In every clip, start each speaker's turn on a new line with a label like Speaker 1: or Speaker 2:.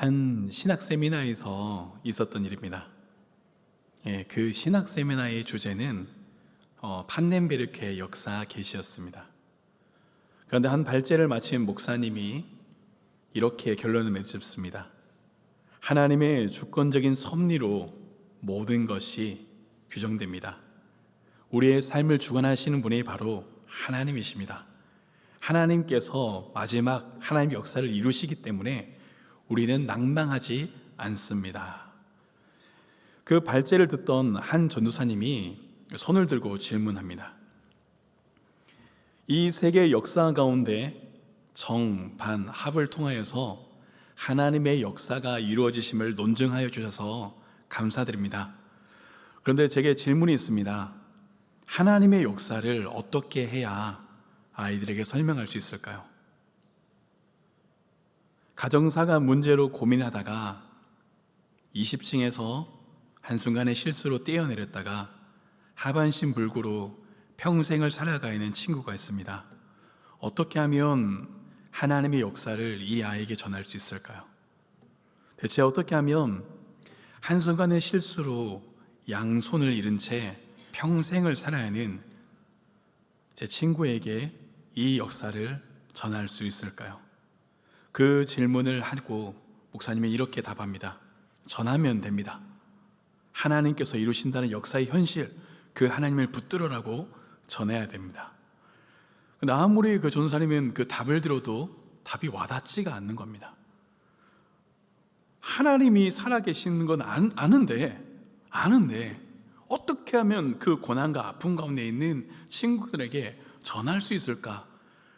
Speaker 1: 한 신학 세미나에서 있었던 일입니다. 그 신학 세미나의 주제는 판넨베르크의 역사 계시였습니다. 그런데 한 발제를 마친 목사님이 이렇게 결론을 맺었습니다. 하나님의 주권적인 섭리로 모든 것이 규정됩니다. 우리의 삶을 주관하시는 분이 바로 하나님이십니다. 하나님께서 마지막 하나님의 역사를 이루시기 때문에 우리는 낭망하지 않습니다. 그 발제를 듣던 한 전도사님이 손을 들고 질문합니다. 이 세계 역사 가운데 정, 반, 합을 통하여서 하나님의 역사가 이루어지심을 논증하여 주셔서 감사드립니다. 그런데 제게 질문이 있습니다. 하나님의 역사를 어떻게 해야 아이들에게 설명할 수 있을까요? 가정사가 문제로 고민하다가 20층에서 한순간에 실수로 뛰어내렸다가 하반신 불구로 평생을 살아가 있는 친구가 있습니다. 어떻게 하면 하나님의 역사를 이 아이에게 전할 수 있을까요? 대체 어떻게 하면 한순간의 실수로 양손을 잃은 채 평생을 살아야 하는 제 친구에게 이 역사를 전할 수 있을까요? 그 질문을 하고 목사님이 이렇게 답합니다. 전하면 됩니다. 하나님께서 이루신다는 역사의 현실, 그 하나님을 붙들으라고 전해야 됩니다. 근데 아무리 그 전도사님은 그 답을 들어도 답이 와닿지가 않는 겁니다. 하나님이 살아계시는 건 아는데 어떻게 하면 그 고난과 아픔 가운데 있는 친구들에게 전할 수 있을까?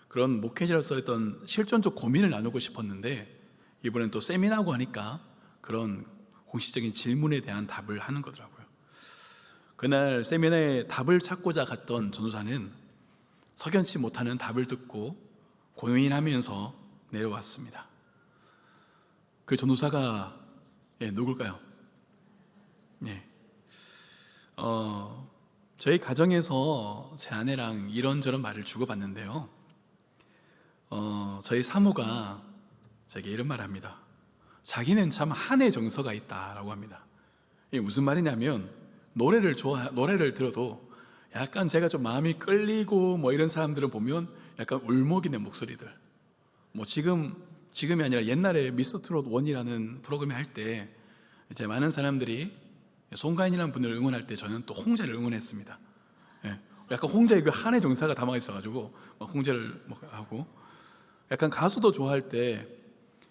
Speaker 1: 그런 목회자로서 했던 실존적 고민을 나누고 싶었는데 이번엔 또 세미나고 하니까 그런 공식적인 질문에 대한 답을 하는 거더라고요. 그날 세미나에 답을 찾고자 갔던 전도사는 석연치 못하는 답을 듣고 고민하면서 내려왔습니다. 그 전도사가 누굴까요? 저희 가정에서 제 아내랑 이런저런 말을 주고받는데요. 저희 사모가 제게 이런 말을 합니다. 자기는 참 한의 정서가 있다라고 합니다. 이게 무슨 말이냐면 노래를 들어도 약간 제가 좀 마음이 끌리고 이런 사람들을 보면 약간 울먹이는 목소리들. 지금이 아니라 옛날에 미스트롯 1이라는 프로그램을 할 때 이제 많은 사람들이 송가인이라는 분을 응원할 때 저는 또 홍자를 응원했습니다. 약간 홍자의 그 한의 정서가 담아 있어가지고 홍자를 하고, 약간 가수도 좋아할 때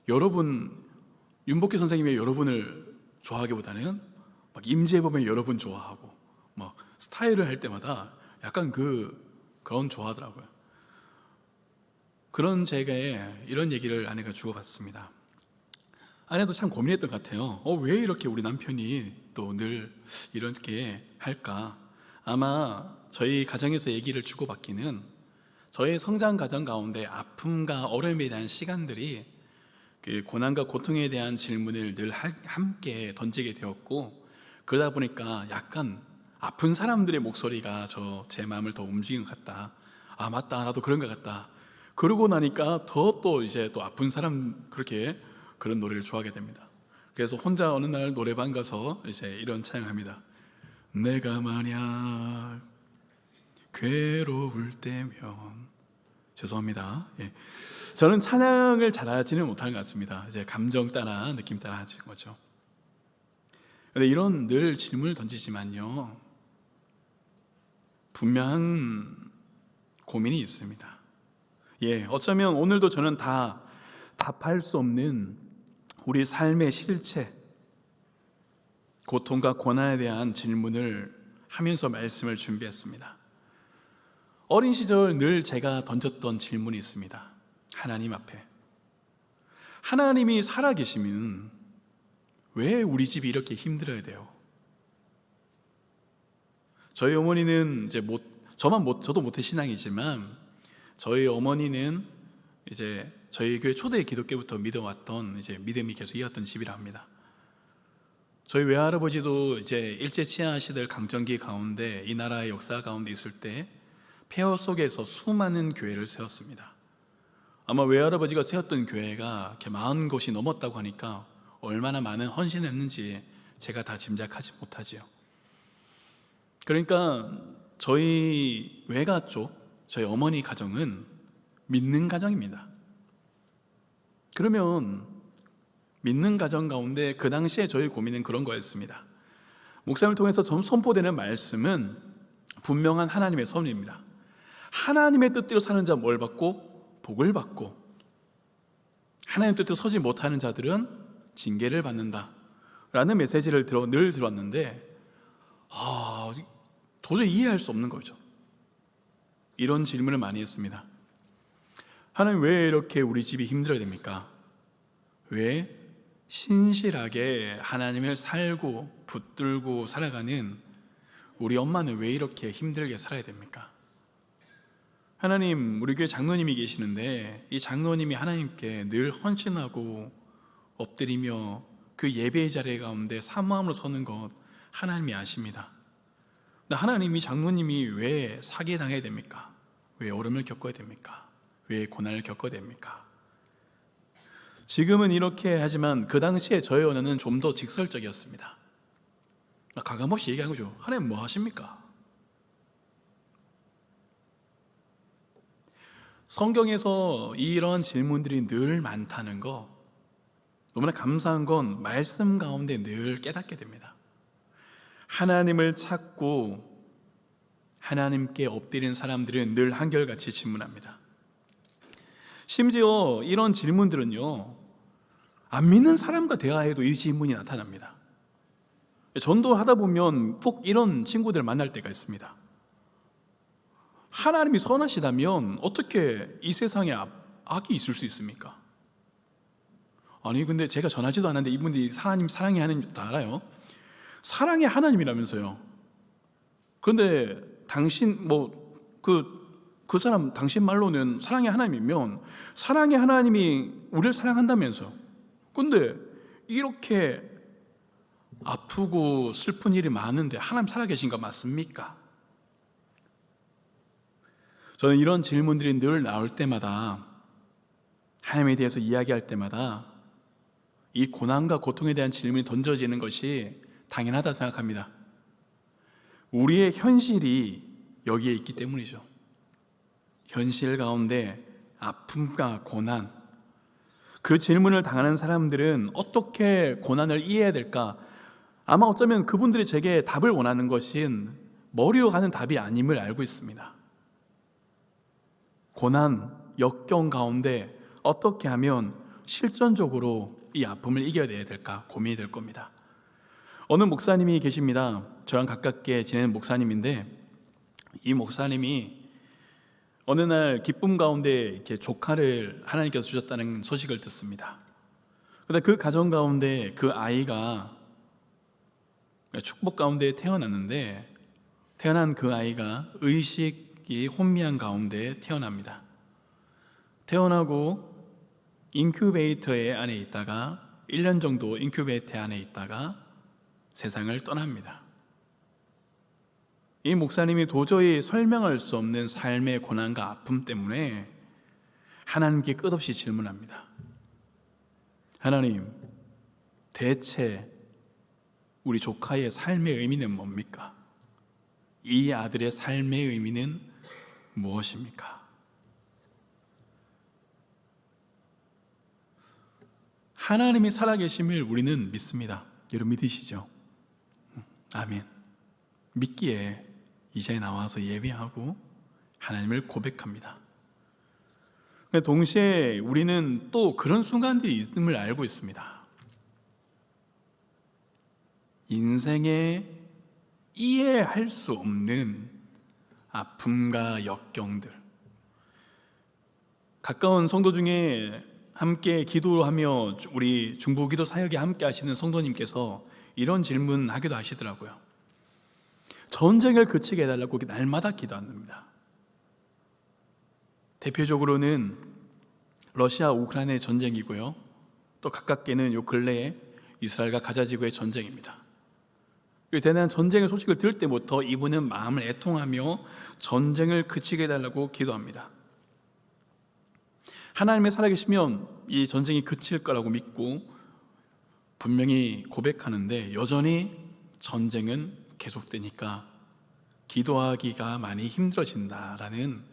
Speaker 1: 윤복희 선생님의 여러분을 좋아하기보다는 임재범의 여러분 좋아하고 스타일을 할 때마다 약간 그런 좋아하더라고요. 그런 제게 이런 얘기를 아내가 주고받습니다. 아내도 참 고민했던 것 같아요. 왜 이렇게 우리 남편이 또 늘 이렇게 할까? 아마 저희 가정에서 얘기를 주고받기는 저의 성장 과정 가운데 아픔과 어려움에 대한 시간들이 그 고난과 고통에 대한 질문을 늘 함께 던지게 되었고, 그러다 보니까 약간 아픈 사람들의 목소리가 제 마음을 더 움직이는 것 같다. 아, 맞다. 나도 그런 것 같다. 그러고 나니까 또 이제 또 아픈 사람 그런 노래를 좋아하게 됩니다. 그래서 혼자 어느 날 노래방 가서 이제 이런 찬양합니다. 내가 만약 괴로울 때면, 죄송합니다. 저는 찬양을 잘하지는 못하는 것 같습니다. 이제 감정 따라, 느낌 따라 하는 거죠. 그런데 이런 늘 질문을 던지지만요, 분명한 고민이 있습니다. 어쩌면 오늘도 저는 다 답할 수 없는 우리 삶의 실체, 고통과 고난에 대한 질문을 하면서 말씀을 준비했습니다. 어린 시절 늘 제가 던졌던 질문이 있습니다. 하나님 앞에, 하나님이 살아계시면 왜 우리 집이 이렇게 힘들어야 돼요? 저희 어머니는 저도 모태신앙이지만 저희 어머니는 이제 저희 교회 초대 기독교부터 믿어왔던 믿음이 계속 이었던 집이라 합니다. 저희 외할아버지도 이제 일제 치하 시대 강점기 가운데 이 나라의 역사 가운데 있을 때 폐허 속에서 수많은 교회를 세웠습니다. 아마 외할아버지가 세웠던 교회가 이렇게 40곳이 넘었다고 하니까 얼마나 많은 헌신을 했는지 제가 다 짐작하지 못하지요. 그러니까 저희 외가 쪽, 저희 어머니 가정은 믿는 가정입니다. 그러면 믿는 가정 가운데 그 당시에 저희 고민은 그런 거였습니다. 목사님을 통해서 선포되는 말씀은 분명한 하나님의 선입니다. 하나님의 뜻대로 사는 자 뭘 받고? 복을 받고, 하나님의 뜻대로 서지 못하는 자들은 징계를 받는다 라는 메시지를 늘 들었는데 도저히 이해할 수 없는 거죠. 이런 질문을 많이 했습니다. 하나님, 왜 이렇게 우리 집이 힘들어야 됩니까? 왜 신실하게 하나님을 살고 붙들고 살아가는 우리 엄마는 왜 이렇게 힘들게 살아야 됩니까? 하나님, 우리 교회 장로님이 계시는데 이 장로님이 하나님께 늘 헌신하고 엎드리며 그 예배의 자리 가운데 사모함으로 서는 것 하나님이 아십니다. 하나님이 장로님이 왜 사기에 당해야 됩니까? 왜 어려움을 겪어야 됩니까? 왜 고난을 겪어야 됩니까? 지금은 이렇게 하지만 그 당시에 저의 언어는 좀 더 직설적이었습니다. 가감없이 얘기한 거죠. 하나님 뭐 하십니까? 성경에서 이런 질문들이 늘 많다는 거, 너무나 감사한 건 말씀 가운데 늘 깨닫게 됩니다. 하나님을 찾고 하나님께 엎드린 사람들은 늘 한결같이 질문합니다. 심지어 이런 질문들은요, 안 믿는 사람과 대화해도 이 질문이 나타납니다. 전도하다 보면 꼭 이런 친구들 만날 때가 있습니다. 하나님이 선하시다면 어떻게 이 세상에 악이 있을 수 있습니까? 아니 근데 제가 전하지도 않았는데 이분들이 하나님 사랑해 하는 줄 알아요? 사랑의 하나님이라면서요. 그런데 당신 그 사람 당신 말로는 사랑의 하나님이면 사랑의 하나님이 우리를 사랑한다면서, 근데 이렇게 아프고 슬픈 일이 많은데 하나님 살아계신 거 맞습니까? 저는 이런 질문들이 늘 나올 때마다, 하나님에 대해서 이야기할 때마다 이 고난과 고통에 대한 질문이 던져지는 것이 당연하다 생각합니다. 우리의 현실이 여기에 있기 때문이죠. 현실 가운데 아픔과 고난, 그 질문을 당하는 사람들은 어떻게 고난을 이해해야 될까? 아마 어쩌면 그분들이 제게 답을 원하는 것인 머리로 가는 답이 아님을 알고 있습니다. 고난, 역경 가운데 어떻게 하면 실전적으로 이 아픔을 이겨내야 될까 고민이 될 겁니다. 어느 목사님이 계십니다. 저랑 가깝게 지내는 목사님인데, 이 목사님이 어느 날 기쁨 가운데 이렇게 조카를 하나님께서 주셨다는 소식을 듣습니다. 그런데 그 가정 가운데 그 아이가 축복 가운데 태어났는데, 태어난 그 아이가 의식이 혼미한 가운데 태어납니다. 태어나고 인큐베이터 안에 있다가 1년 정도 인큐베이터 안에 있다가 세상을 떠납니다. 이 목사님이 도저히 설명할 수 없는 삶의 고난과 아픔 때문에 하나님께 끝없이 질문합니다. 하나님, 대체 우리 조카의 삶의 의미는 뭡니까? 이 아들의 삶의 의미는 무엇입니까? 하나님이 살아계심을 우리는 믿습니다. 여러분 믿으시죠? 아멘. 믿기에 이 자리에 나와서 예배하고 하나님을 고백합니다. 동시에 우리는 또 그런 순간들이 있음을 알고 있습니다. 인생에 이해할 수 없는 아픔과 역경들, 가까운 성도 중에 함께 기도하며 우리 중보기도 사역에 함께 하시는 성도님께서 이런 질문하기도 하시더라고요. 전쟁을 그치게 해달라고 날마다 기도합니다. 대표적으로는 러시아 우크라이나의 전쟁이고요, 또 가깝게는 요 근래에 이스라엘과 가자 지구의 전쟁입니다. 대단한 전쟁의 소식을 들을 때부터 이분은 마음을 애통하며 전쟁을 그치게 해달라고 기도합니다. 하나님의 살아계시면 이 전쟁이 그칠 거라고 믿고 분명히 고백하는데 여전히 전쟁은 계속되니까 기도하기가 많이 힘들어진다라는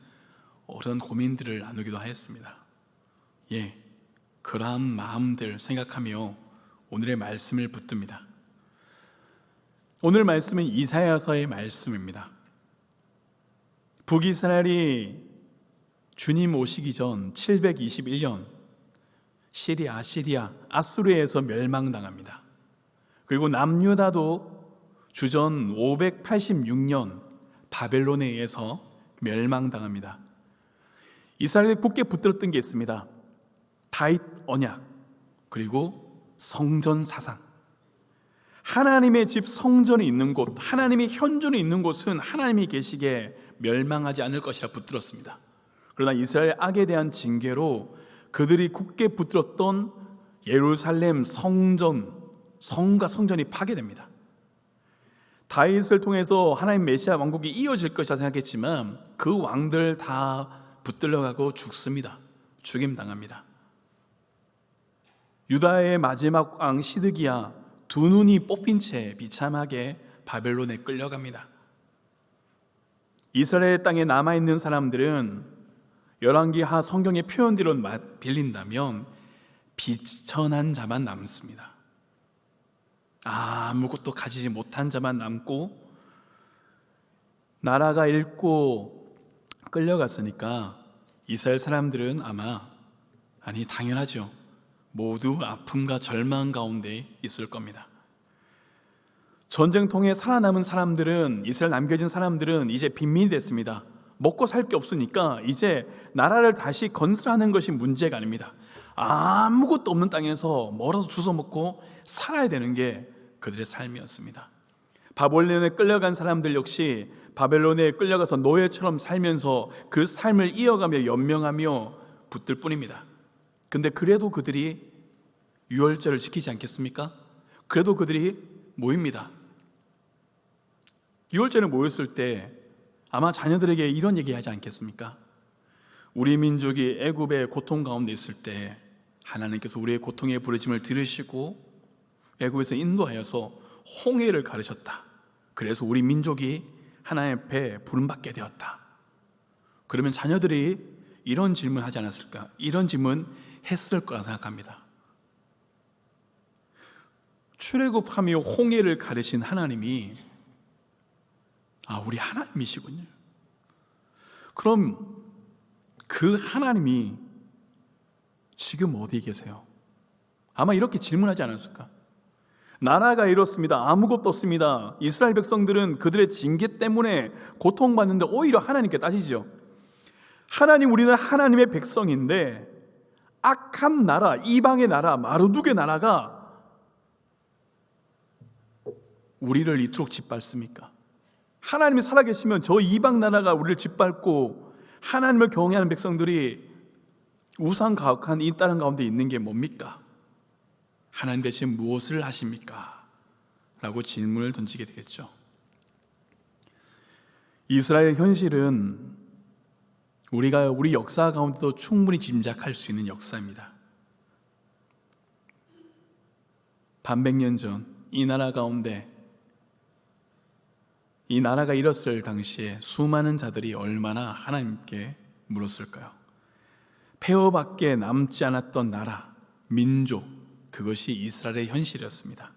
Speaker 1: 그런 고민들을 나누기도 하였습니다. 그러한 마음들 생각하며 오늘의 말씀을 붙듭니다. 오늘 말씀은 이사야서의 말씀입니다. 북이스라엘이 주님 오시기 전 721년 아시리아, 아수르에서 멸망당합니다. 그리고 남유다도 주전 586년 바벨론에 의해서 멸망당합니다. 이스라엘이 굳게 붙들었던 게 있습니다. 다윗 언약, 그리고 성전 사상. 하나님의 집 성전이 있는 곳, 하나님의 현존이 있는 곳은 하나님이 계시게 멸망하지 않을 것이라 붙들었습니다. 그러나 이스라엘 악에 대한 징계로 그들이 굳게 붙들었던 예루살렘 성과 성전이 파괴됩니다. 다윗을 통해서 하나님 메시아 왕국이 이어질 것이라 생각했지만 그 왕들 다 붙들려가고 죽습니다. 죽임당합니다. 유다의 마지막 왕 시드기야 두 눈이 뽑힌 채 비참하게 바벨론에 끌려갑니다. 이스라엘 땅에 남아있는 사람들은 열왕기하 성경의 표현대로 빌린다면 비천한 자만 남습니다. 아무것도 가지지 못한 자만 남고, 나라가 잃고 끌려갔으니까 이스라엘 사람들은 당연하죠. 모두 아픔과 절망 가운데 있을 겁니다. 전쟁통에 살아남은 사람들은, 이스라엘 남겨진 사람들은 이제 빈민이 됐습니다. 먹고 살 게 없으니까 이제 나라를 다시 건설하는 것이 문제가 아닙니다. 아무것도 없는 땅에서 뭐라도 주워 먹고 살아야 되는 게 그들의 삶이었습니다. 바벨론에 끌려간 사람들 역시 바벨론에 끌려가서 노예처럼 살면서 그 삶을 이어가며 연명하며 붙들 뿐입니다. 근데 그래도 그들이 유월절을 지키지 않겠습니까? 그래도 그들이 모입니다. 유월절에 모였을 때 아마 자녀들에게 이런 얘기하지 않겠습니까? 우리 민족이 애굽의 고통 가운데 있을 때 하나님께서 우리의 고통의 부르심을 들으시고 애굽에서 인도하여서 홍해를 가르셨다. 그래서 우리 민족이 하나님 앞에 부름받게 되었다. 그러면 자녀들이 이런 질문 하지 않았을까? 이런 질문 했을 거라 생각합니다. 출애굽하며 홍해를 가르신 하나님이 우리 하나님이시군요. 그럼 그 하나님이 지금 어디 계세요? 아마 이렇게 질문하지 않았을까? 나라가 이렇습니다. 아무것도 없습니다. 이스라엘 백성들은 그들의 징계 때문에 고통받는데 오히려 하나님께 따지죠. 하나님, 우리는 하나님의 백성인데 악한 나라, 이방의 나라, 마르둑의 나라가 우리를 이토록 짓밟습니까? 하나님이 살아계시면 저 이방 나라가 우리를 짓밟고 하나님을 경외하는 백성들이 우상 가혹한 이 땅 가운데 있는 게 뭡니까? 하나님 대신 무엇을 하십니까? 라고 질문을 던지게 되겠죠. 이스라엘 현실은 우리가 우리 역사 가운데도 충분히 짐작할 수 있는 역사입니다. 반백년 전 이 나라 가운데, 이 나라가 일었을 당시에 수많은 자들이 얼마나 하나님께 물었을까요? 폐허밖에 남지 않았던 나라, 민족, 그것이 이스라엘의 현실이었습니다.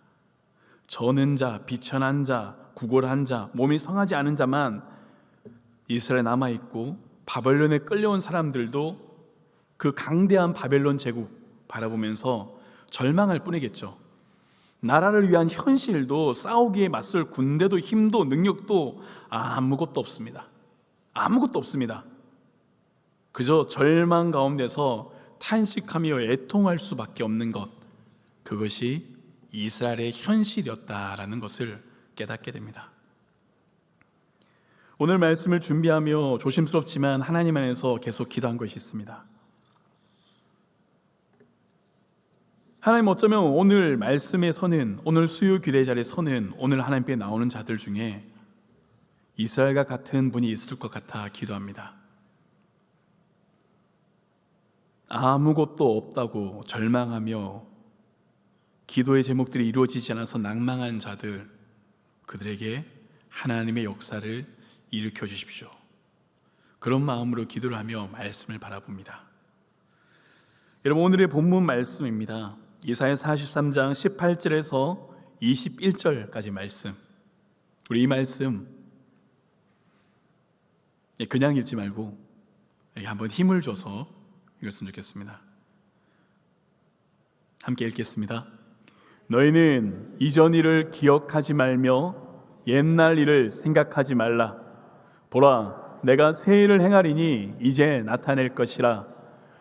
Speaker 1: 저는 자, 비천한 자, 구골한 자, 몸이 성하지 않은 자만 이스라엘에 남아있고, 바벨론에 끌려온 사람들도 그 강대한 바벨론 제국 바라보면서 절망할 뿐이겠죠. 나라를 위한 현실도, 싸우기에 맞설 군대도, 힘도, 능력도 아무것도 없습니다. 아무것도 없습니다. 그저 절망 가운데서 탄식하며 애통할 수밖에 없는 것, 그것이 이스라엘의 현실이었다라는 것을 깨닫게 됩니다. 오늘 말씀을 준비하며 조심스럽지만 하나님 안에서 계속 기도한 것이 있습니다. 하나님, 어쩌면 오늘 말씀에 서는, 오늘 수요 기도의 자리에 서는 오늘 하나님께 나오는 자들 중에 이스라엘과 같은 분이 있을 것 같아 기도합니다. 아무것도 없다고 절망하며 기도의 제목들이 이루어지지 않아서 낭망한 자들, 그들에게 하나님의 역사를 일으켜 주십시오. 그런 마음으로 기도를 하며 말씀을 바라봅니다. 여러분, 오늘의 본문 말씀입니다. 이사야 43장 18절에서 21절까지 말씀. 우리 이 말씀 그냥 읽지 말고 한번 힘을 줘서 읽었으면 좋겠습니다. 함께 읽겠습니다. 너희는 이전 일을 기억하지 말며 옛날 일을 생각하지 말라. 보라, 내가 새 일을 행하리니 이제 나타낼 것이라.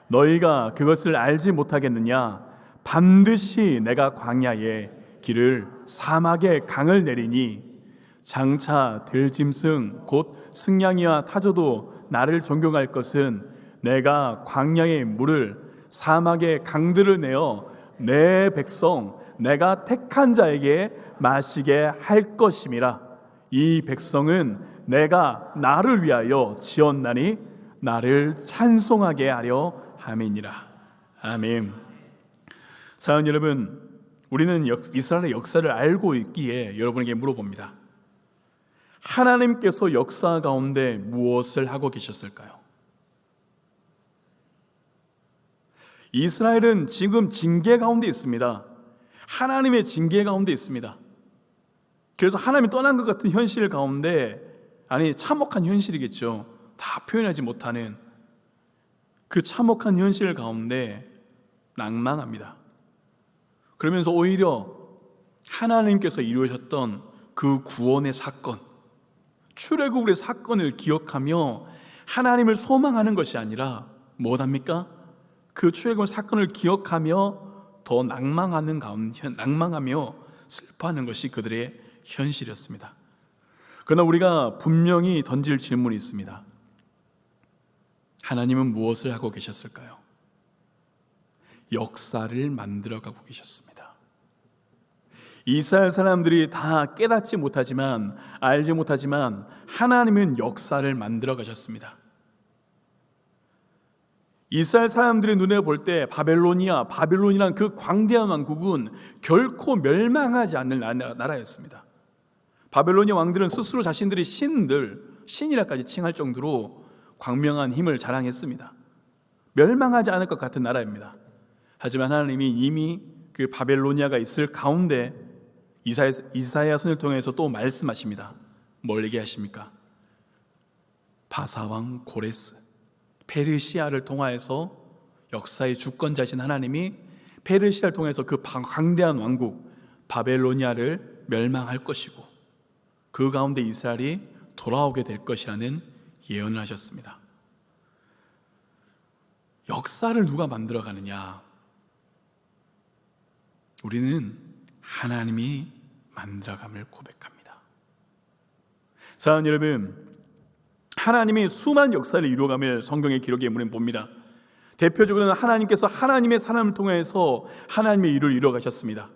Speaker 1: 너희가 그것을 알지 못하겠느냐? 반드시 내가 광야에 길을, 사막에 강을 내리니 장차 들짐승 곧 승냥이와 타조도 나를 존경할 것은 내가 광야의 물을, 사막의 강들을 내어 내 백성 내가 택한 자에게 마시게 할 것임이라. 이 백성은 내가 나를 위하여 지었나니 나를 찬송하게 하려 함이니라. 아멘. 사랑하는 여러분, 우리는 이스라엘의 역사를 알고 있기에 여러분에게 물어봅니다. 하나님께서 역사 가운데 무엇을 하고 계셨을까요? 이스라엘은 지금 징계 가운데 있습니다. 하나님의 징계 가운데 있습니다. 그래서 하나님이 떠난 것 같은 현실 가운데, 아니 참혹한 현실이겠죠. 다 표현하지 못하는 그 참혹한 현실 가운데 낭망합니다. 그러면서 오히려 하나님께서 이루셨던 그 구원의 사건, 출애굽의 사건을 기억하며 하나님을 소망하는 것이 아니라 무엇합니까? 그 출애굽의 사건을 기억하며 더 낭망하며 슬퍼하는 것이 그들의 현실이었습니다. 그러나 우리가 분명히 던질 질문이 있습니다. 하나님은 무엇을 하고 계셨을까요? 역사를 만들어가고 계셨습니다. 이스라엘 사람들이 다 깨닫지 못하지만, 알지 못하지만 하나님은 역사를 만들어 가셨습니다. 이스라엘 사람들의 눈에 볼 때 바벨론이란 그 광대한 왕국은 결코 멸망하지 않는 나라였습니다. 바벨로니아 왕들은 스스로 자신들이 신이라까지 칭할 정도로 광명한 힘을 자랑했습니다. 멸망하지 않을 것 같은 나라입니다. 하지만 하나님이 이미 그 바벨로니아가 있을 가운데 이사야 선을 통해서 또 말씀하십니다. 뭘 얘기하십니까? 바사왕 고레스, 페르시아를 통하여서 역사의 주권자신 하나님이 페르시아를 통해서 그 광대한 왕국 바벨로니아를 멸망할 것이고 그 가운데 이스라엘이 돌아오게 될 것이라는 예언을 하셨습니다. 역사를 누가 만들어가느냐? 우리는 하나님이 만들어감을 고백합니다. 사랑하는 여러분, 하나님이 수많은 역사를 이루어감을 성경의 기록에 우리는 봅니다. 대표적으로는 하나님께서 하나님의 사람을 통해서 하나님의 일을 이루어가셨습니다.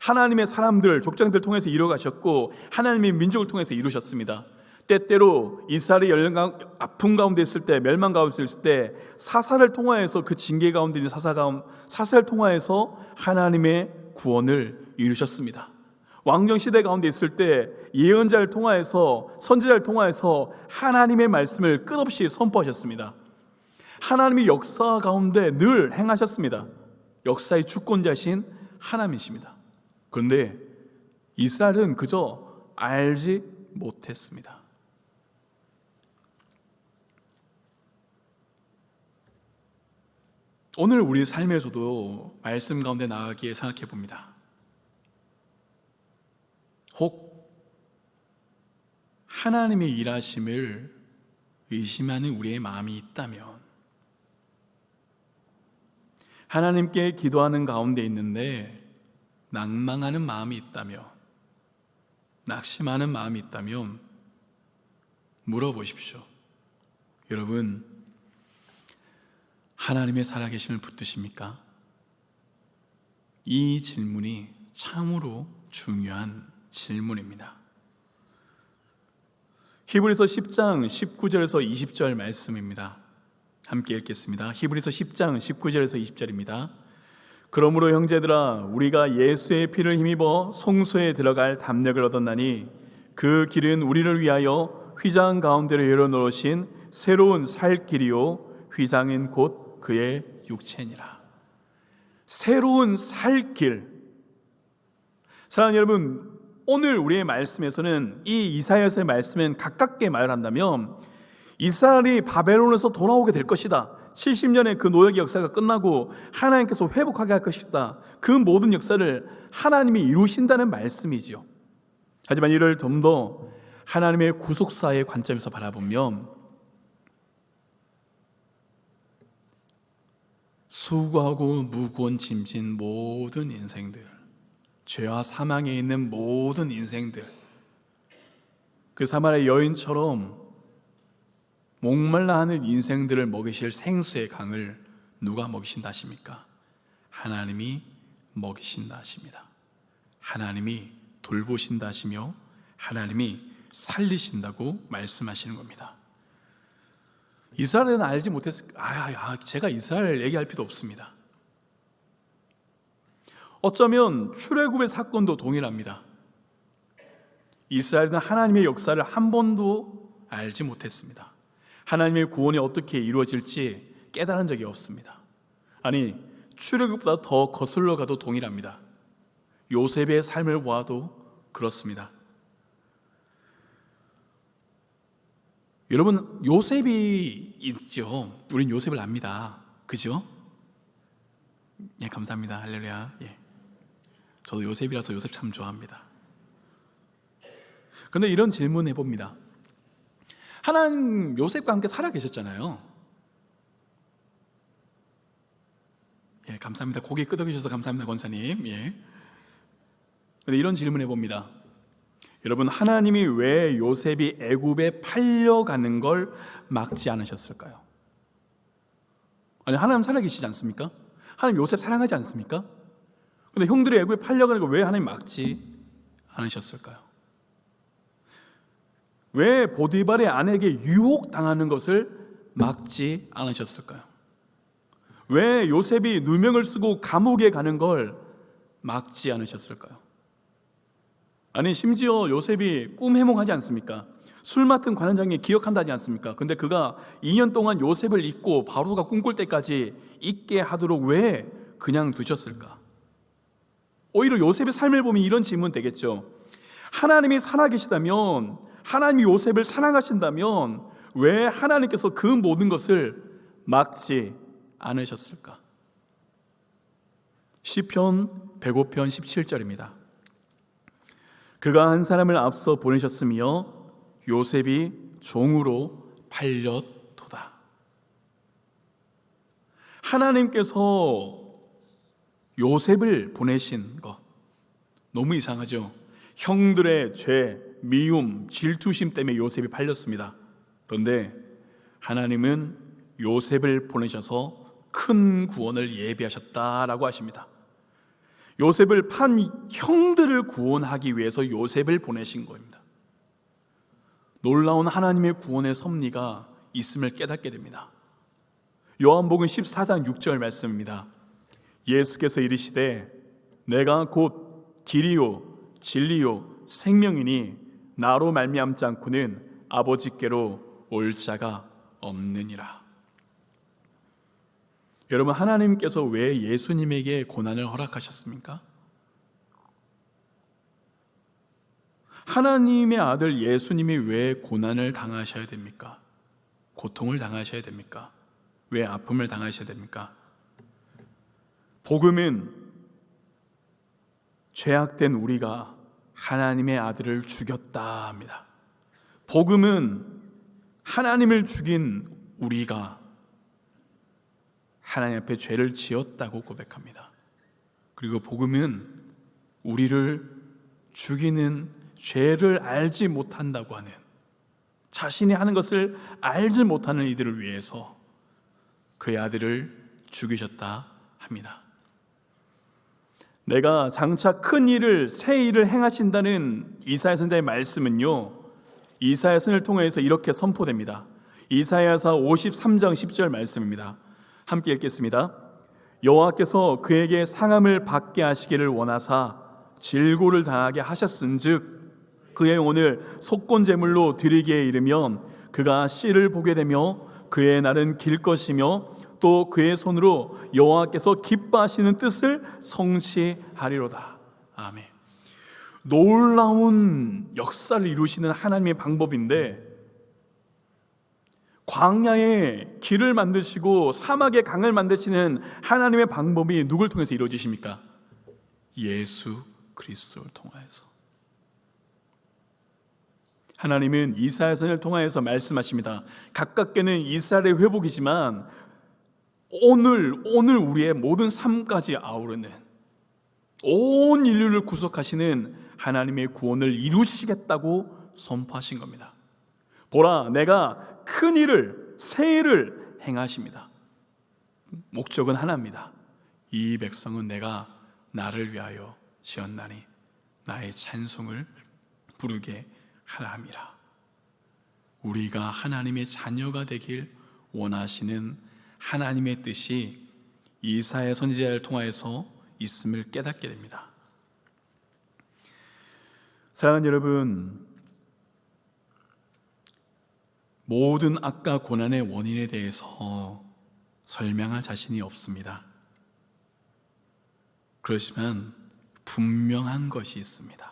Speaker 1: 하나님의 사람들, 족장들 통해서 이루어가셨고 하나님의 민족을 통해서 이루셨습니다. 때때로 이스라엘이 아픔 가운데 있을 때, 멸망 가운데 있을 때 사사를 통하여서, 그 징계 가운데 있는 사사를 통하여서 하나님의 구원을 이루셨습니다. 왕정시대 가운데 있을 때 예언자를 통하여서, 선지자를 통하여서 하나님의 말씀을 끝없이 선포하셨습니다. 하나님이 역사 가운데 늘 행하셨습니다. 역사의 주권자신 하나님이십니다. 그런데 이스라엘은 그저 알지 못했습니다. 오늘 우리 삶에서도 말씀 가운데 나아가기에 생각해 봅니다. 혹 하나님의 일하심을 의심하는 우리의 마음이 있다면, 하나님께 기도하는 가운데 있는데 낭망하는 마음이 있다면, 낙심하는 마음이 있다면 물어보십시오. 여러분, 하나님의 살아계심을 붙드십니까? 이 질문이 참으로 중요한 질문입니다. 히브리서 10장 19절에서 20절 말씀입니다. 함께 읽겠습니다. 히브리서 10장 19절에서 20절입니다. 그러므로 형제들아, 우리가 예수의 피를 힘입어 성소에 들어갈 담력을 얻었나니 그 길은 우리를 위하여 휘장 가운데로 열어놓으신 새로운 살 길이요 휘장은 곧 그의 육체니라. 새로운 살 길. 사랑하는 여러분, 오늘 우리의 말씀에서는 이 이사야서의 말씀은 가깝게 말한다면 이스라엘이 바벨론에서 돌아오게 될 것이다. 70년의 그 노역의 역사가 끝나고 하나님께서 회복하게 할 것이다. 그 모든 역사를 하나님이 이루신다는 말씀이죠. 하지만 이를 좀 더 하나님의 구속사의 관점에서 바라보면 수고하고 무거운 짐진 모든 인생들, 죄와 사망에 있는 모든 인생들, 그 사마리아 여인처럼 목말라 하는 인생들을 먹이실 생수의 강을 누가 먹이신다 하십니까? 하나님이 먹이신다 하십니다. 하나님이 돌보신다 하시며 하나님이 살리신다고 말씀하시는 겁니다. 이스라엘은 알지 못했을까? 제가 이스라엘 얘기할 필요 없습니다. 어쩌면 출애굽의 사건도 동일합니다. 이스라엘은 하나님의 역사를 한 번도 알지 못했습니다. 하나님의 구원이 어떻게 이루어질지 깨달은 적이 없습니다. 아니, 출애굽보다 더 거슬러 가도 동일합니다. 요셉의 삶을 보아도 그렇습니다. 여러분, 요셉이 있죠. 우린 요셉을 압니다. 그죠? 예, 감사합니다. 할렐루야. 예. 저도 요셉이라서 요셉 참 좋아합니다. 그런데 이런 질문 해봅니다. 하나님 요셉과 함께 살아 계셨잖아요. 예, 감사합니다. 고개 끄덕이셔서 감사합니다, 권사님. 예. 그런데 이런 질문 해봅니다. 여러분, 하나님이 왜 요셉이 애굽에 팔려가는 걸 막지 않으셨을까요? 아니, 하나님 살아계시지 않습니까? 하나님 요셉 사랑하지 않습니까? 그런데 형들이 애굽에 팔려가는 걸 왜 하나님 막지 않으셨을까요? 왜 보디발의 아내에게 유혹당하는 것을 막지 않으셨을까요? 왜 요셉이 누명을 쓰고 감옥에 가는 걸 막지 않으셨을까요? 아니, 심지어 요셉이 꿈 해몽하지 않습니까? 술 맡은 관원장이 기억한다지 않습니까? 근데 그가 2년 동안 요셉을 잊고 바로가 꿈꿀 때까지 잊게 하도록 왜 그냥 두셨을까? 오히려 요셉의 삶을 보면 이런 질문 되겠죠. 하나님이 살아계시다면, 하나님이 요셉을 사랑하신다면 왜 하나님께서 그 모든 것을 막지 않으셨을까? 시편 105편 17절입니다. 그가 한 사람을 앞서 보내셨으며 요셉이 종으로 팔렸도다. 하나님께서 요셉을 보내신 것 너무 이상하죠? 형들의 죄, 미움, 질투심 때문에 요셉이 팔렸습니다. 그런데 하나님은 요셉을 보내셔서 큰 구원을 예비하셨다라고 하십니다. 요셉을 판 형들을 구원하기 위해서 요셉을 보내신 겁니다. 놀라운 하나님의 구원의 섭리가 있음을 깨닫게 됩니다. 요한복음 14장 6절 말씀입니다. 예수께서 이르시되 내가 곧 길이요 진리요 생명이니 나로 말미암지 않고는 아버지께로 올 자가 없느니라. 여러분, 하나님께서 왜 예수님에게 고난을 허락하셨습니까? 하나님의 아들 예수님이 왜 고난을 당하셔야 됩니까? 고통을 당하셔야 됩니까? 왜 아픔을 당하셔야 됩니까? 복음은 죄악된 우리가 하나님의 아들을 죽였다 합니다. 복음은 하나님을 죽인 우리가 하나님 앞에 죄를 지었다고 고백합니다. 그리고 복음은 우리를 죽이는 죄를 알지 못한다고 하는, 자신이 하는 것을 알지 못하는 이들을 위해서 그의 아들을 죽이셨다 합니다. 내가 장차 큰 일을, 새 일을 행하신다는 이사야 선지자의 말씀은요, 이사야 선을 통해서 이렇게 선포됩니다. 이사야서 53장 10절 말씀입니다. 함께 읽겠습니다. 여호와께서 그에게 상함을 받게 하시기를 원하사 질고를 당하게 하셨은즉 그의 오늘 속건 제물로 드리기에 이르면 그가 씨를 보게 되며 그의 날은 길 것이며 또 그의 손으로 여호와께서 기뻐하시는 뜻을 성취하리로다. 아멘. 놀라운 역사를 이루시는 하나님의 방법인데, 광야에 길을 만드시고 사막에 강을 만드시는 하나님의 방법이 누굴 통해서 이루어지십니까? 예수 그리스도를 통하여서. 하나님은 이사야 선을 통하여서 말씀하십니다. 가깝게는 이스라엘의 회복이지만 오늘 우리의 모든 삶까지 아우르는 온 인류를 구속하시는 하나님의 구원을 이루시겠다고 선포하신 겁니다. 보라, 내가 큰 일을, 새 일을 행하십니다. 목적은 하나입니다. 이 백성은 내가 나를 위하여 지었나니 나의 찬송을 부르게 하라 함이라. 우리가 하나님의 자녀가 되길 원하시는 하나님의 뜻이 이사야 선지자를 통하여서 있음을 깨닫게 됩니다. 사랑하는 여러분, 모든 악과 고난의 원인에 대해서 설명할 자신이 없습니다. 그렇지만 분명한 것이 있습니다.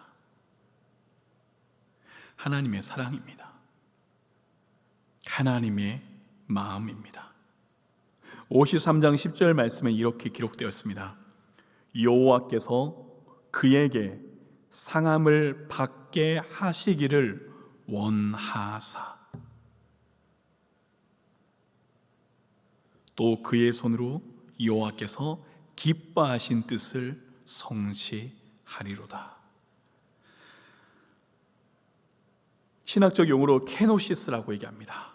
Speaker 1: 하나님의 사랑입니다. 하나님의 마음입니다. 53장 10절 말씀에 이렇게 기록되었습니다. 여호와께서 그에게 상함을 받게 하시기를 원하사 또 그의 손으로 여호와께서 기뻐하신 뜻을 성취하리로다. 신학적 용어로 케노시스라고 얘기합니다.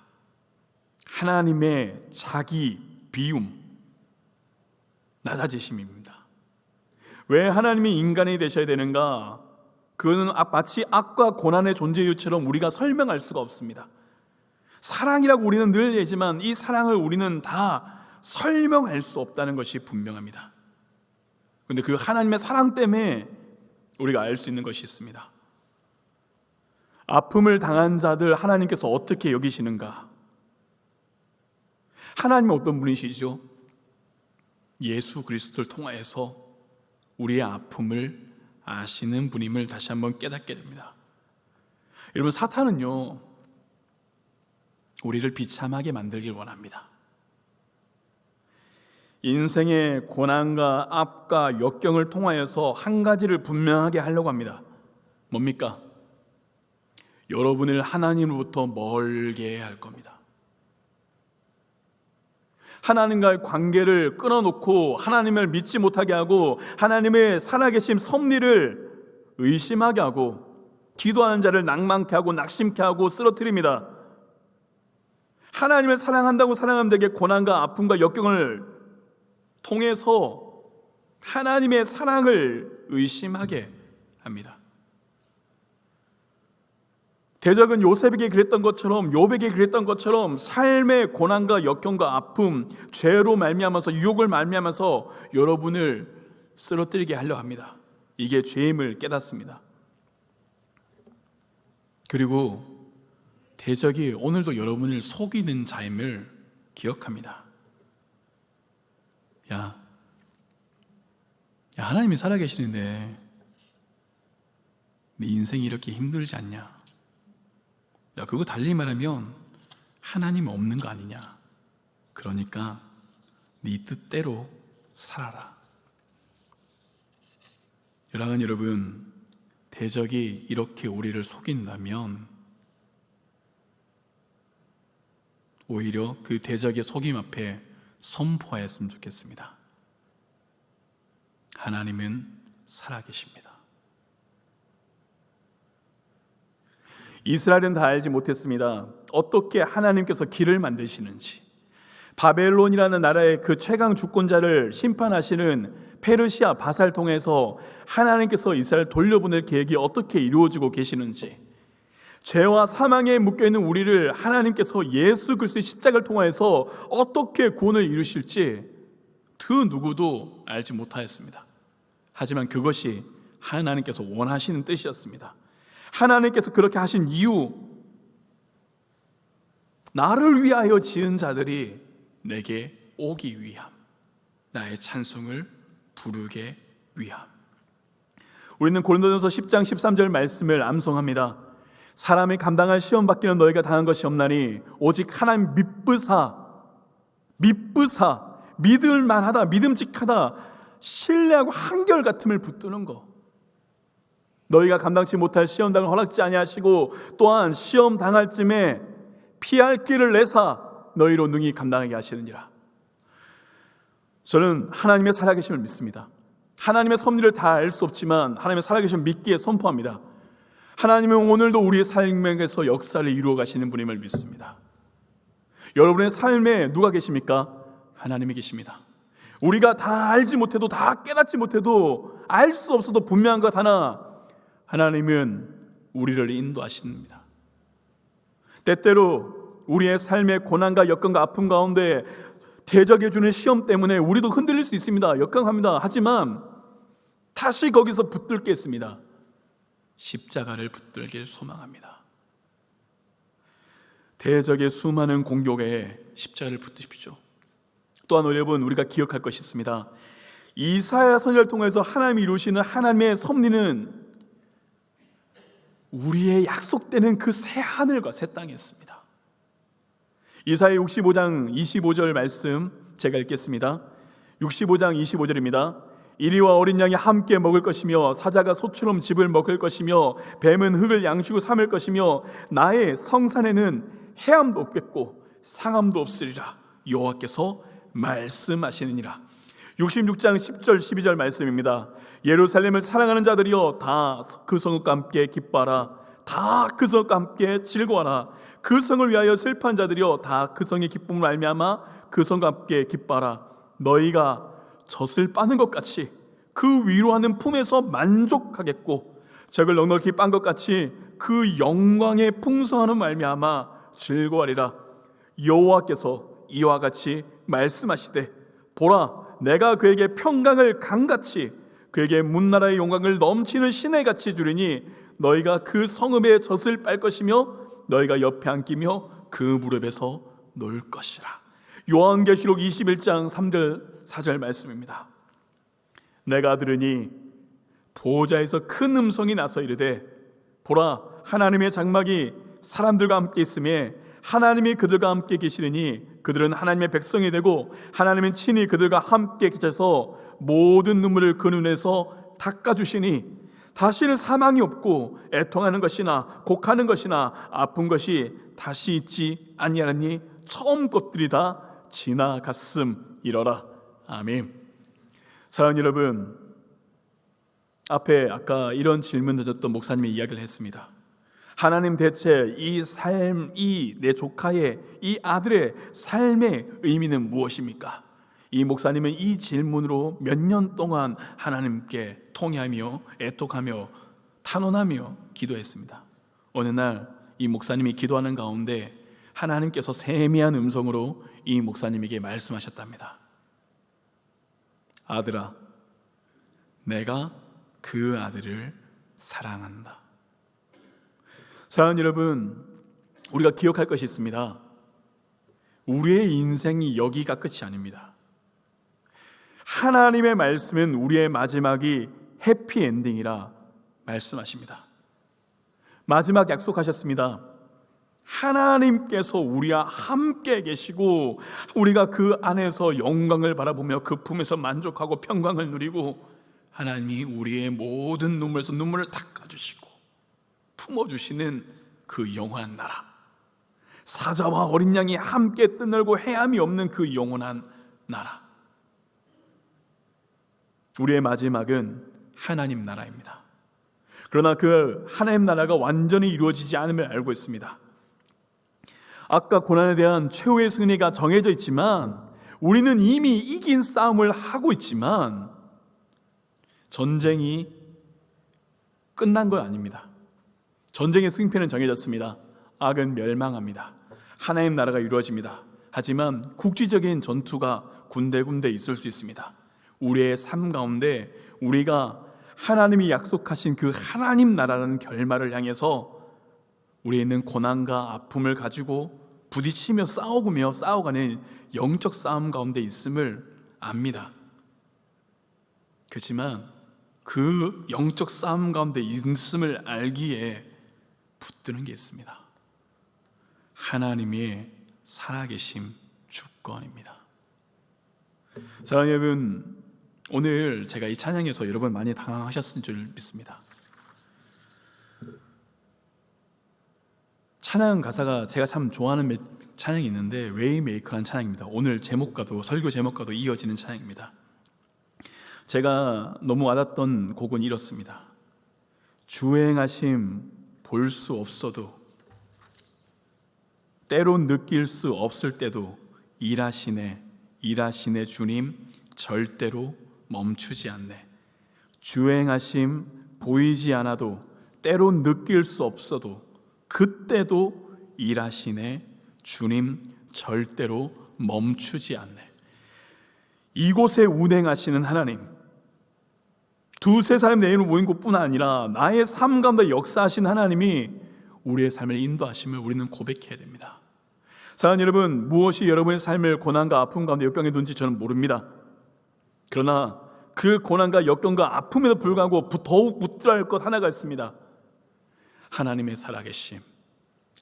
Speaker 1: 하나님의 자기 비움, 낮아지심입니다. 왜 하나님이 인간이 되셔야 되는가? 그거는 마치 악과 고난의 존재 이유처럼 우리가 설명할 수가 없습니다. 사랑이라고 우리는 늘 얘기지만 이 사랑을 우리는 다 설명할 수 없다는 것이 분명합니다. 그런데 그 하나님의 사랑 때문에 우리가 알 수 있는 것이 있습니다. 아픔을 당한 자들 하나님께서 어떻게 여기시는가? 하나님은 어떤 분이시죠? 예수 그리스도를 통하여서 우리의 아픔을 아시는 분임을 다시 한번 깨닫게 됩니다. 여러분, 사탄은요, 우리를 비참하게 만들길 원합니다. 인생의 고난과 압과 역경을 통하여서 한 가지를 분명하게 하려고 합니다. 뭡니까? 여러분을 하나님으로부터 멀게 할 겁니다. 하나님과의 관계를 끊어놓고 하나님을 믿지 못하게 하고 하나님의 살아계심 섭리를 의심하게 하고 기도하는 자를 낭망케 하고 낙심케 하고 쓰러뜨립니다. 하나님을 사랑한다고 사랑하는 자에게 고난과 아픔과 역경을 통해서 하나님의 사랑을 의심하게 합니다. 대적은 요셉에게 그랬던 것처럼, 욥에게 그랬던 것처럼 삶의 고난과 역경과 아픔, 죄로 말미암아서, 유혹을 말미암아서 여러분을 쓰러뜨리게 하려 합니다. 이게 죄임을 깨닫습니다. 그리고 대적이 오늘도 여러분을 속이는 자임을 기억합니다. 야, 하나님이 살아계시는데 네 인생이 이렇게 힘들지 않냐? 야, 그거 달리 말하면 하나님 없는 거 아니냐? 그러니까 네 뜻대로 살아라. 사랑하는 여러분, 대적이 이렇게 우리를 속인다면 오히려 그 대적의 속임 앞에 선포하였으면 좋겠습니다. 하나님은 살아계십니다. 이스라엘은 다 알지 못했습니다. 어떻게 하나님께서 길을 만드시는지, 바벨론이라는 나라의 그 최강 주권자를 심판하시는 페르시아 바사를 통해서 하나님께서 이스라엘 돌려보낼 계획이 어떻게 이루어지고 계시는지, 죄와 사망에 묶여있는 우리를 하나님께서 예수 그리스도의 십자가를 통해서 어떻게 구원을 이루실지 그 누구도 알지 못하였습니다. 하지만 그것이 하나님께서 원하시는 뜻이었습니다. 하나님께서 그렇게 하신 이유, 나를 위하여 지은 자들이 내게 오기 위함, 나의 찬송을 부르게 위함. 우리는 고린도전서 10장 13절 말씀을 암송합니다. 사람이 감당할 시험 받기는 너희가 당한 것이 없나니 오직 하나님 믿으사 믿을 만하다, 믿음직하다, 신뢰하고 한결같음을 붙드는 것. 너희가 감당치 못할 시험 당을 허락지 아니하시고 또한 시험 당할 쯤에 피할 길을 내사 너희로 능히 감당하게 하시느니라. 저는 하나님의 살아계심을 믿습니다. 하나님의 섭리를 다 알 수 없지만 하나님의 살아계심을 믿기에 선포합니다. 하나님은 오늘도 우리의 삶에서 역사를 이루어 가시는 분임을 믿습니다. 여러분의 삶에 누가 계십니까? 하나님이 계십니다. 우리가 다 알지 못해도, 다 깨닫지 못해도, 알 수 없어도 분명한 것 하나, 하나님은 우리를 인도하십니다. 때때로 우리의 삶의 고난과 역경과 아픔 가운데 대적해주는 시험 때문에 우리도 흔들릴 수 있습니다. 역경합니다. 하지만 다시 거기서 붙들게 있습니다. 십자가를 붙들길 소망합니다. 대적의 수많은 공격에 십자가를 붙드십시오. 또한 여러분, 우리가 기억할 것이 있습니다. 이사야 선지자를 통해서 하나님이 이루시는 하나님의 섭리는 우리의 약속되는 그 새 하늘과 새 땅에 있습니다. 이사야 65장 25절 말씀 제가 읽겠습니다. 65장 25절입니다. 이리와 어린 양이 함께 먹을 것이며 사자가 소처럼 즙을 먹을 것이며 뱀은 흙을 양식으로 삼을 것이며 나의 성산에는 해함도 없겠고 상함도 없으리라 여호와께서 말씀하시느니라. 66장 10절 12절 말씀입니다. 예루살렘을 사랑하는 자들이여 다 그 성읍과 함께 기뻐하라. 다 그 성읍과 함께 즐거워하라. 그 성을 위하여 슬퍼한 자들이여 다 그 성의 기쁨을 알미암아 그 성과 함께 기뻐하라. 너희가 젖을 빠는 것 같이 그 위로하는 품에서 만족하겠고 적을 넉넉히 빤 것 같이 그 영광의 풍성함을 말미암아 즐거워하리라. 여호와께서 이와 같이 말씀하시되 보라 내가 그에게 평강을 강같이 그에게 문나라의 영광을 넘치는 시내같이 주리니 너희가 그 성읍의 젖을 빨 것이며 너희가 옆에 앉기며 그 무릎에서 놀 것이라. 요한계시록 21장 3절 4절 말씀입니다. 내가 들으니 보호자에서 큰 음성이 나서 이르되 보라 하나님의 장막이 사람들과 함께 있음에 하나님이 그들과 함께 계시느니 그들은 하나님의 백성이 되고 하나님은 친히 그들과 함께 계셔서 모든 눈물을 그 눈에서 닦아주시니 다시는 사망이 없고 애통하는 것이나 곡하는 것이나 아픈 것이 다시 있지 아니하니 처음 것들이 다 지나갔음이러라. 아멘. 사랑하는 여러분, 앞에 아까 이런 질문 던졌던 목사님이 이야기를 했습니다. 하나님 대체 이 삶, 이 내 조카의 이 아들의 삶의 의미는 무엇입니까? 이 목사님은 이 질문으로 몇 년 동안 하나님께 통회하며 애통하며 탄원하며 기도했습니다. 어느 날 이 목사님이 기도하는 가운데 하나님께서 세미한 음성으로 이 목사님에게 말씀하셨답니다. 아들아, 내가 그 아들을 사랑한다. 사랑하는 여러분, 우리가 기억할 것이 있습니다. 우리의 인생이 여기가 끝이 아닙니다. 하나님의 말씀은 우리의 마지막이 해피엔딩이라 말씀하십니다. 마지막 약속하셨습니다. 하나님께서 우리와 함께 계시고 우리가 그 안에서 영광을 바라보며 그 품에서 만족하고 평강을 누리고 하나님이 우리의 모든 눈물에서 눈물을 닦아주시고 품어주시는 그 영원한 나라, 사자와 어린 양이 함께 뜻널고 해함이 없는 그 영원한 나라. 우리의 마지막은 하나님 나라입니다. 그러나 그 하나님 나라가 완전히 이루어지지 않음을 알고 있습니다. 아까 고난에 대한 최후의 승리가 정해져 있지만 우리는 이미 이긴 싸움을 하고 있지만 전쟁이 끝난 건 아닙니다. 전쟁의 승패는 정해졌습니다. 악은 멸망합니다. 하나님 나라가 이루어집니다. 하지만 국지적인 전투가 군데군데 있을 수 있습니다. 우리의 삶 가운데 우리가 하나님이 약속하신 그 하나님 나라라는 결말을 향해서 우리에 있는 고난과 아픔을 가지고 부딪히며 싸워가는 영적 싸움 가운데 있음을 압니다. 그렇지만 그 영적 싸움 가운데 있음을 알기에 붙드는 게 있습니다. 하나님의 살아계심 주권입니다. 사랑하는 여러분, 오늘 제가 이 찬양에서 여러분 많이 당황하셨을 줄 믿습니다. 찬양 가사가 제가 참 좋아하는 찬양이 있는데 웨이메이커라는 찬양입니다. 오늘 제목과도 설교 제목과도 이어지는 찬양입니다. 제가 너무 와닿던 곡은 이렇습니다. 주행하심 볼 수 없어도 때론 느낄 수 없을 때도 일하시네 주님 절대로 멈추지 않네. 주행하심 보이지 않아도 때론 느낄 수 없어도 그때도 일하시네 주님 절대로 멈추지 않네. 이곳에 운행하시는 하나님, 두세 사람 내 이름으로 모인 곳뿐 아니라 나의 삶 가운데 역사하신 하나님이 우리의 삶을 인도하심을 우리는 고백해야 됩니다. 사랑하는 여러분, 무엇이 여러분의 삶을 고난과 아픔 가운데 역경에 둔지 저는 모릅니다. 그러나 그 고난과 역경과 아픔에도 불구하고 더욱 붙들어야 할 것 하나가 있습니다. 하나님의 살아계심,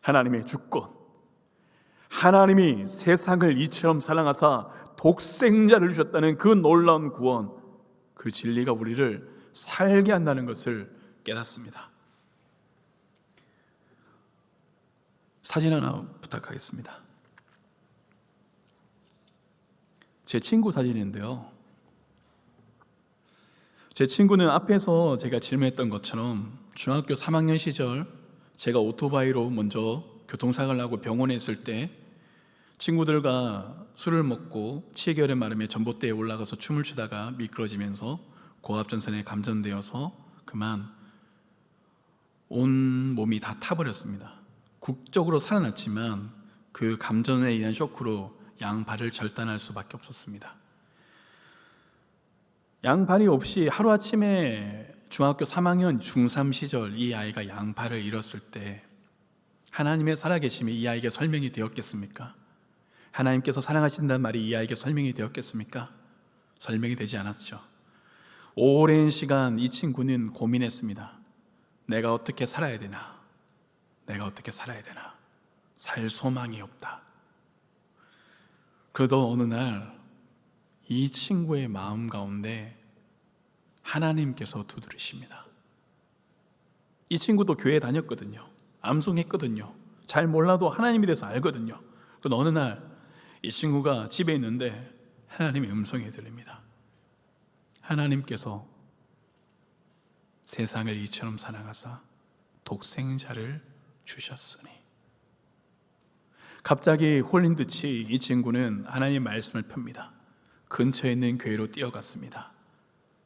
Speaker 1: 하나님의 주권, 하나님이 세상을 이처럼 사랑하사 독생자를 주셨다는 그 놀라운 구원, 그 진리가 우리를 살게 한다는 것을 깨닫습니다. 사진 하나 부탁하겠습니다. 제 친구 사진인데요, 제 친구는 앞에서 제가 질문했던 것처럼 중학교 3학년 시절 제가 오토바이로 먼저 교통사고를 나고 병원에 있을 때 친구들과 술을 먹고 치계열의 마름에 전봇대에 올라가서 춤을 추다가 미끄러지면서 고압전선에 감전되어서 그만 온 몸이 다 타버렸습니다. 국적으로 살아났지만 그 감전에 의한 쇼크로 양발을 절단할 수밖에 없었습니다. 양발이 없이 하루아침에 중학교 3학년 중3 시절 이 아이가 양발을 잃었을 때 하나님의 살아계심이 이 아이에게 설명이 되었겠습니까? 하나님께서 사랑하신다는 말이 이 아이에게 설명이 되었겠습니까? 설명이 되지 않았죠. 오랜 시간 이 친구는 고민했습니다. 내가 어떻게 살아야 되나? 내가 어떻게 살아야 되나? 살 소망이 없다. 그러던 어느 날 이 친구의 마음 가운데 하나님께서 두드리십니다. 이 친구도 교회 다녔거든요. 암송했거든요. 잘 몰라도 하나님에 대해서 알거든요. 그런데 어느 날 이 친구가 집에 있는데 하나님의 음성이 들립니다. 하나님께서 세상을 이처럼 사랑하사 독생자를 주셨으니. 갑자기 홀린 듯이 이 친구는 하나님의 말씀을 펴니다. 근처에 있는 교회로 뛰어갔습니다.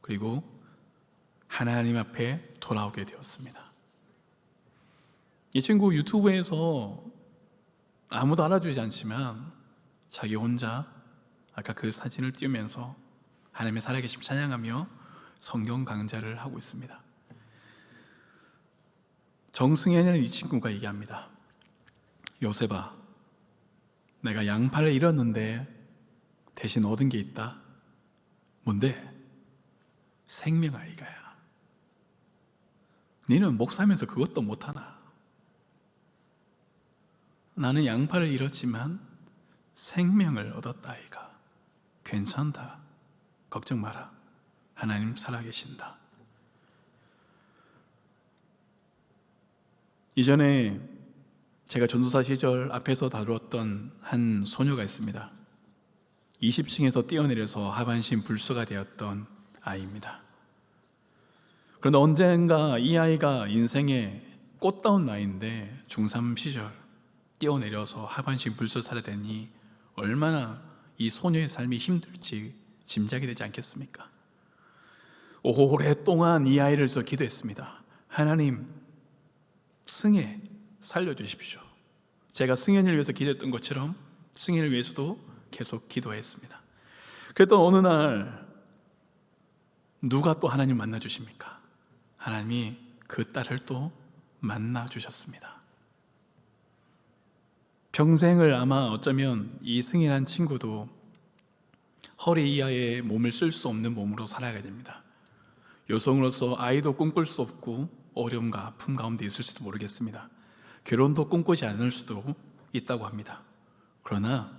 Speaker 1: 그리고 하나님 앞에 돌아오게 되었습니다. 이 친구 유튜브에서 아무도 알아주지 않지만 자기 혼자 아까 그 사진을 띄우면서 하나님의 살아계심 찬양하며 성경 강좌를 하고 있습니다. 정승현이라는 이 친구가 얘기합니다. 요셉아, 내가 양팔을 잃었는데 대신 얻은 게 있다. 뭔데? 생명 아이가야. 너는 목사면서 그것도 못하나? 나는 양팔을 잃었지만 생명을 얻었다 아이가. 괜찮다. 걱정 마라. 하나님 살아계신다. 이전에 제가 전도사 시절 앞에서 다루었던 한 소녀가 있습니다. 20층에서 뛰어내려서 하반신 불소가 되었던 아이입니다. 그런데 언젠가 이 아이가 인생의 꽃다운 나이인데 중3 시절 뛰어내려서 하반신 불소사를 되니 얼마나 이 소녀의 삶이 힘들지 짐작이 되지 않겠습니까? 오랫동안 이 아이를 위해서 기도했습니다. 하나님, 승혜 살려주십시오. 제가 승현이를 위해서 기도했던 것처럼 승현을 위해서도 계속 기도했습니다. 그랬던 어느 날 누가 또 하나님 만나 주십니까? 하나님이 그 딸을 또 만나 주셨습니다. 평생을 아마 어쩌면 이 승인한 친구도 허리 이하에 몸을 쓸 수 없는 몸으로 살아가야 됩니다. 여성으로서 아이도 꿈꿀 수 없고 어려움과 아픔 가운데 있을지도 모르겠습니다. 결혼도 꿈꾸지 않을 수도 있다고 합니다. 그러나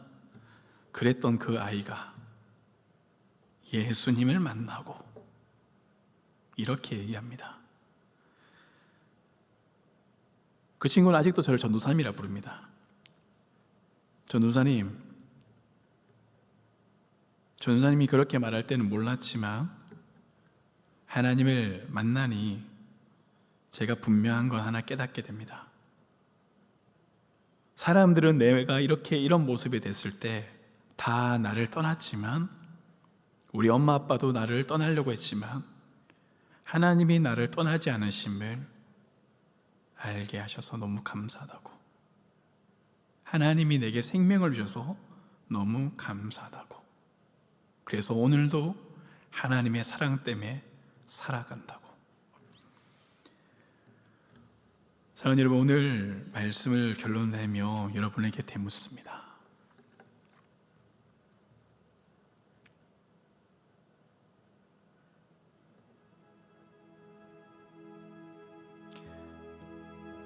Speaker 1: 그랬던 그 아이가 예수님을 만나고 이렇게 얘기합니다. 그 친구는 아직도 저를 전도사님이라 부릅니다. 전도사님이 그렇게 말할 때는 몰랐지만 하나님을 만나니 제가 분명한 건 하나 깨닫게 됩니다. 사람들은 내가 이런 모습이 됐을 때 다 나를 떠났지만, 우리 엄마 아빠도 나를 떠나려고 했지만 하나님이 나를 떠나지 않으심을 알게 하셔서 너무 감사하다고, 하나님이 내게 생명을 주셔서 너무 감사하다고, 그래서 오늘도 하나님의 사랑 때문에 살아간다고. 사랑하는 여러분, 오늘 말씀을 결론내며 여러분에게 되묻습니다.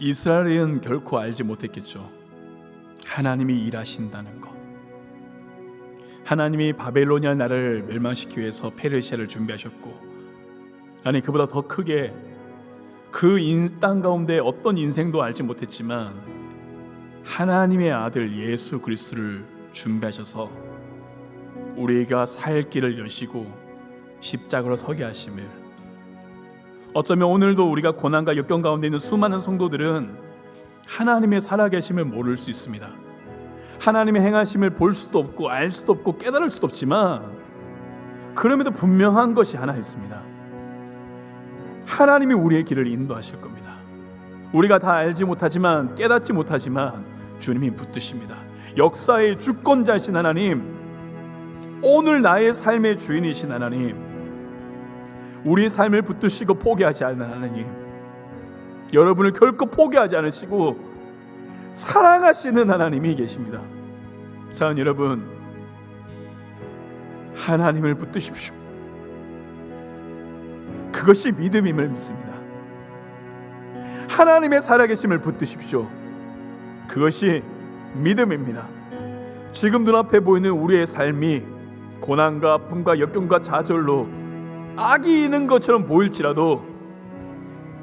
Speaker 1: 이스라엘은 결코 알지 못했겠죠. 하나님이 일하신다는 것, 하나님이 바벨로니아 나라를 멸망시키기 위해서 페르시아를 준비하셨고, 아니 그보다 더 크게 그 땅 가운데 어떤 인생도 알지 못했지만 하나님의 아들 예수 그리스도를 준비하셔서 우리가 살 길을 여시고 십자가로 서게 하심을, 어쩌면 오늘도 우리가 고난과 역경 가운데 있는 수많은 성도들은 하나님의 살아계심을 모를 수 있습니다. 하나님의 행하심을 볼 수도 없고 알 수도 없고 깨달을 수도 없지만, 그럼에도 분명한 것이 하나 있습니다. 하나님이 우리의 길을 인도하실 겁니다. 우리가 다 알지 못하지만 깨닫지 못하지만 주님이 붙드십니다. 역사의 주권자이신 하나님, 오늘 나의 삶의 주인이신 하나님, 우리의 삶을 붙드시고 포기하지 않는 하나님, 여러분을 결코 포기하지 않으시고 사랑하시는 하나님이 계십니다. 사랑하는 여러분, 하나님을 붙드십시오. 그것이 믿음임을 믿습니다. 하나님의 살아계심을 붙드십시오. 그것이 믿음입니다. 지금 눈앞에 보이는 우리의 삶이 고난과 아픔과 역경과 좌절로 악이 있는 것처럼 보일지라도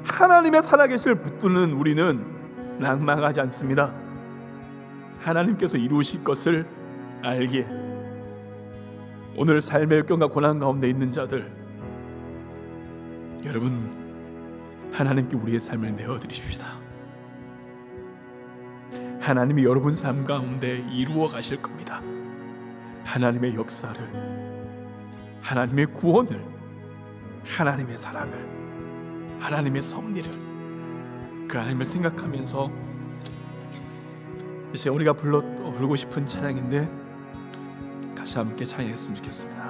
Speaker 1: 하나님의 살아계심을 붙드는 우리는 낭망하지 않습니다. 하나님께서 이루실 것을 알기에 오늘 삶의 역경과 고난 가운데 있는 자들, 여러분 하나님께 우리의 삶을 내어드리십시다. 하나님이 여러분 삶 가운데 이루어 가실 겁니다. 하나님의 역사를, 하나님의 구원을, 하나님의 사랑을, 하나님의 섭리를, 그 하나님을 생각하면서 이제 우리가 부르고 싶은 찬양인데 같이 함께 찬양했으면 좋겠습니다.